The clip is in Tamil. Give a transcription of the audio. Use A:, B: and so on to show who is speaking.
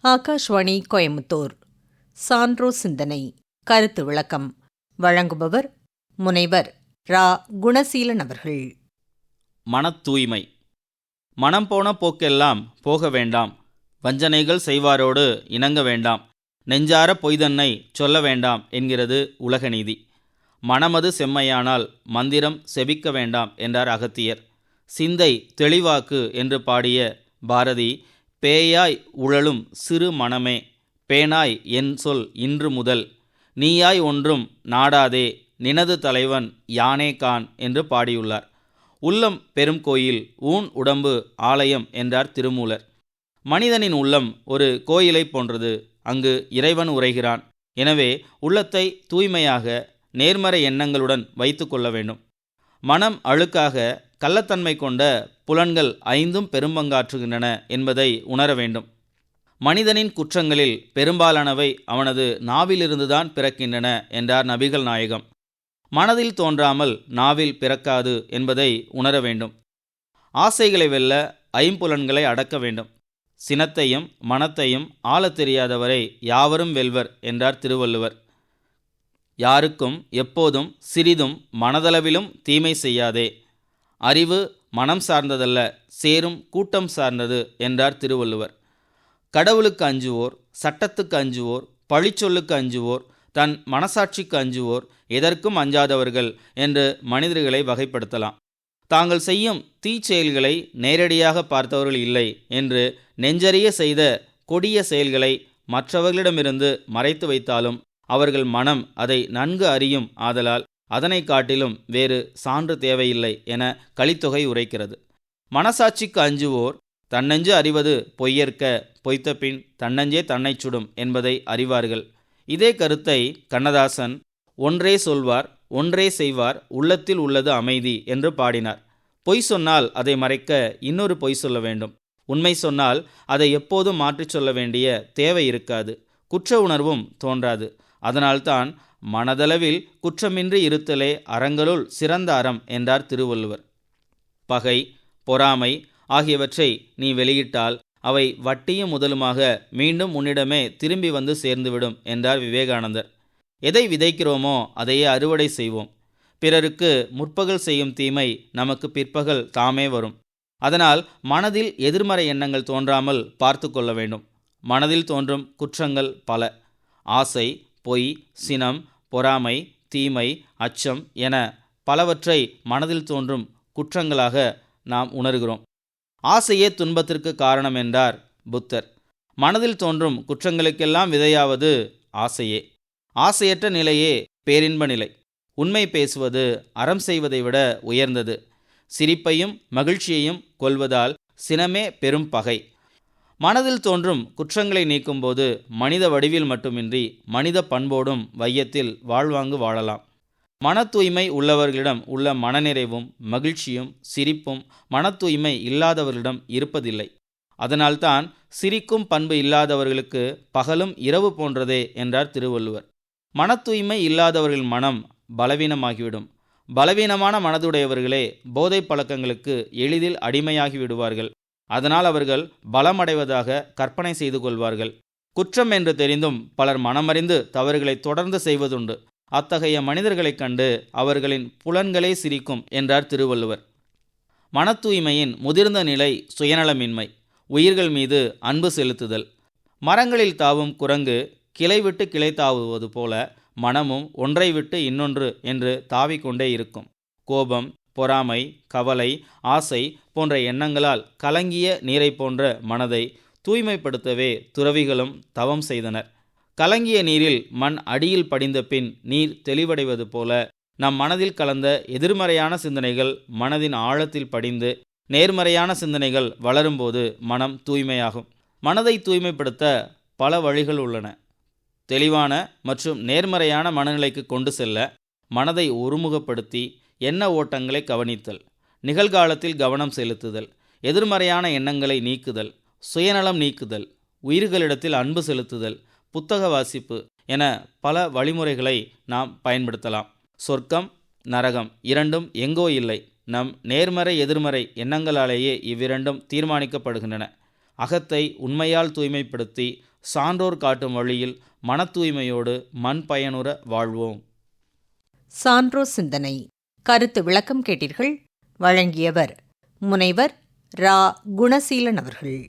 A: ஆகாஷ்வாணி கோயமுத்தூர். சான்றோர் சிந்தனை கருத்து விளக்கம் வழங்குபவர் முனைவர் ரா. குணசீலன் அவர்கள்.
B: மனத் தூய்மை. மனம் போன போக்கெல்லாம் போக வேண்டாம், வஞ்சனைகள் செய்வாரோடு இணங்க வேண்டாம், நெஞ்சார பொய்தன்னை சொல்ல வேண்டாம் என்கிறது உலக நீதி. மனமது செம்மையானால் மந்திரம் செபிக்க வேண்டாம் என்றார் அகத்தியர். சிந்தை தெளிவாக்கு என்று பாடிய பாரதி, பேயாய் உழலும் சிறு மனமே பேனாய் என் சொல் இன்று முதல், நீயாய் ஒன்றும் நாடாதே நினது தலைவன் யானே கான் என்று பாடியுள்ளார். உள்ளம் பெரும் கோயில், ஊன் உடம்பு ஆலயம் என்றார் திருமூலர். மனிதனின் உள்ளம் ஒரு கோயிலை போன்றது. அங்கு இறைவன் உரைகிறான். எனவே உள்ளத்தை தூய்மையாக நேர்மறை எண்ணங்களுடன் வைத்து கொள்ள வேண்டும். மனம் அழுக்காக கள்ளத்தன்மை கொண்ட புலன்கள் ஐந்தும் பெரும்பங்காற்றுகின்றன என்பதை உணர வேண்டும். மனிதனின் குற்றங்களில் பெரும்பாலானவை அவனது நாவிலிருந்துதான் பிறக்கின்றன என்றார் நபிகள் நாயகம். மனதில் தோன்றாமல் நாவில் பிறக்காது என்பதை உணர வேண்டும். ஆசைகளை வெல்ல ஐம்புலன்களை அடக்க வேண்டும். சினத்தையும் மனத்தையும் ஆளத் தெரியாதவரை யாவரும் வெல்வர் என்றார் திருவள்ளுவர். யாருக்கும் எப்போதும் சிறிதும் மனதளவிலும் தீமை செய்யாதே. அறிவு மனம் சார்ந்ததல்ல, சேரும் கூட்டம் சார்ந்தது என்றார் திருவள்ளுவர். கடவுளுக்கு அஞ்சுவோர், சட்டத்துக்கு அஞ்சுவோர், பழிச்சொல்லுக்கு அஞ்சுவோர், தன் மனசாட்சிக்கு அஞ்சுவோர், எதற்கும் அஞ்சாதவர்கள் என்று மனிதர்களை வகைப்படுத்தலாம். தாங்கள் செய்யும் தீச்செயல்களை நேரடியாக பார்த்தவர்கள் இல்லை என்று நெஞ்சறிய செய்த கொடிய செயல்களை மற்றவர்களிடமிருந்து மறைத்து வைத்தாலும் அவர்கள் மனம் அதை நன்கு அறியும். ஆதலால் அதனை காட்டிலும் வேறு சான்று தேவையில்லை என கலித்தொகை உரைக்கிறது. மனசாட்சிக்கு அஞ்சுவோர் தன்னெஞ்சு அறிவது பொய்யற்க, பொய்த்தபின் தன்னஞ்சே தன்னை சுடும் என்பதை அறிவார்கள். இதே கருத்தை கண்ணதாசன் ஒன்றே சொல்வார், ஒன்றே செய்வார், உள்ளத்தில் உள்ளது அமைதி என்று பாடினார். பொய் சொன்னால் அதை மறைக்க இன்னொரு பொய் சொல்ல வேண்டும். உண்மை சொன்னால் அதை எப்போதும் மாற்றிச் சொல்ல வேண்டிய தேவை இருக்காது. குற்ற உணர்வும் தோன்றாது. அதனால்தான் மனதளவில் குற்றமின்றி இருத்தலே அறங்களுள் சிறந்த அறம் என்றார் திருவள்ளுவர். பகை, பொறாமை ஆகியவற்றை நீ வெளியிட்டால் அவை வட்டியும் முதலுமாக மீண்டும் உன்னிடமே திரும்பி வந்து சேர்ந்துவிடும் என்றார் விவேகானந்தர். எதை விதைக்கிறோமோ அதையே அறுவடை செய்வோம். பிறருக்கு முற்பகல் செய்யும் தீமை நமக்கு பிற்பகல் தாமே வரும். அதனால் மனதில் எதிர்மறை எண்ணங்கள் தோன்றாமல் பார்த்து கொள்ள வேண்டும். மனதில் தோன்றும் குற்றங்கள் பல. ஆசை, பொய், சினம், பொறாமை, தீமை, அச்சம் என பலவற்றை மனதில் தோன்றும் குற்றங்களாக நாம் உணர்கிறோம். ஆசையே துன்பத்திற்கு காரணம் என்றார் புத்தர். மனதில் தோன்றும் குற்றங்களுக்கெல்லாம் விதையாவது ஆசையே. ஆசையற்ற நிலையே பேரின்ப நிலை. உண்மை பேசுவது அறம் செய்வதை விட உயர்ந்தது. சிரிப்பையும் மகிழ்ச்சியையும் கொள்வதால் சினமே பெரும் பகை. மனதில் தோன்றும் குற்றங்களை நீக்கும்போது மனித வடிவில் மட்டுமின்றி மனித பண்போடும் வையத்தில் வாழ்வாங்கு வாழலாம். மன தூய்மை உள்ளவர்களிடம் உள்ள மனநிறைவும் மகிழ்ச்சியும் சிரிப்பும் மன தூய்மை இல்லாதவர்களிடம் இருப்பதில்லை. அதனால்தான் சிரிக்கும் பண்பு இல்லாதவர்களுக்கு பகலும் இரவு போன்றதே என்றார் திருவள்ளுவர். மன தூய்மை இல்லாதவர்கள் மனம் பலவீனமாகிவிடும். பலவீனமான மனதுடையவர்களே போதை பழக்கங்களுக்கு எளிதில் அடிமையாகி விடுவார்கள். அதனால் அவர்கள் பலமடைவதாக கற்பனை செய்து கொள்வார்கள். குற்றம் என்று தெரிந்தும் பலர் மனமறிந்து தவறுகளை தொடர்ந்து செய்வதுண்டு. அத்தகைய மனிதர்களைக் கண்டு அவர்களின் புலன்களே சிரிக்கும் என்றார் திருவள்ளுவர். மன தூய்மையின் முதிர்ந்த நிலை சுயநலமின்மை, உயிர்கள் மீது அன்பு செலுத்துதல். மரங்களில் தாவும் குரங்கு கிளை விட்டு கிளை தாவுவது போல மனமும் ஒன்றை விட்டு இன்னொன்று என்று தாவிக்கொண்டே இருக்கும். கோபம், பொறாமை, கவலை, ஆசை போன்ற எண்ணங்களால் கலங்கிய நீரை போன்ற மனதை தூய்மைப்படுத்தவே துறவிகளும் தவம் செய்தனர். கலங்கிய நீரில் மண் அடியில் படிந்த பின் நீர் தெளிவடைவது போல நம் மனதில் கலந்த எதிர்மறையான சிந்தனைகள் மனதின் ஆழத்தில் படிந்து நேர்மறையான சிந்தனைகள் வளரும்போது மனம் தூய்மையாகும். மனதை தூய்மைப்படுத்த பல வழிகள் உள்ளன. தெளிவான மற்றும் நேர்மறையான மனநிலைக்கு கொண்டு செல்ல மனதை ஒருமுகப்படுத்தி எண்ண ஓட்டங்களை கவனித்தல், நிகழ்காலத்தில் கவனம் செலுத்துதல், எதிர்மறையான எண்ணங்களை நீக்குதல், சுயநலம் நீக்குதல், உயிர்களிடத்தில் அன்பு செலுத்துதல், புத்தக வாசிப்பு என பல வழிமுறைகளை நாம் பயன்படுத்தலாம். சொர்க்கம், நரகம் இரண்டும் எங்கோ இல்லை. நம் நேர்மறை எதிர்மறை எண்ணங்களாலேயே இவ்விரண்டும் தீர்மானிக்கப்படுகின்றன. அகத்தை உண்மையால் தூய்மைப்படுத்தி சான்றோர் காட்டும் வழியில் மன தூய்மையோடு மண் பயனுற வாழ்வோம்.
A: சான்றோர் சிந்தனை கருத்து விளக்கம் கேட்டீர்கள். வழங்கியவர் முனைவர் ரா. குணசீலன் அவர்கள்.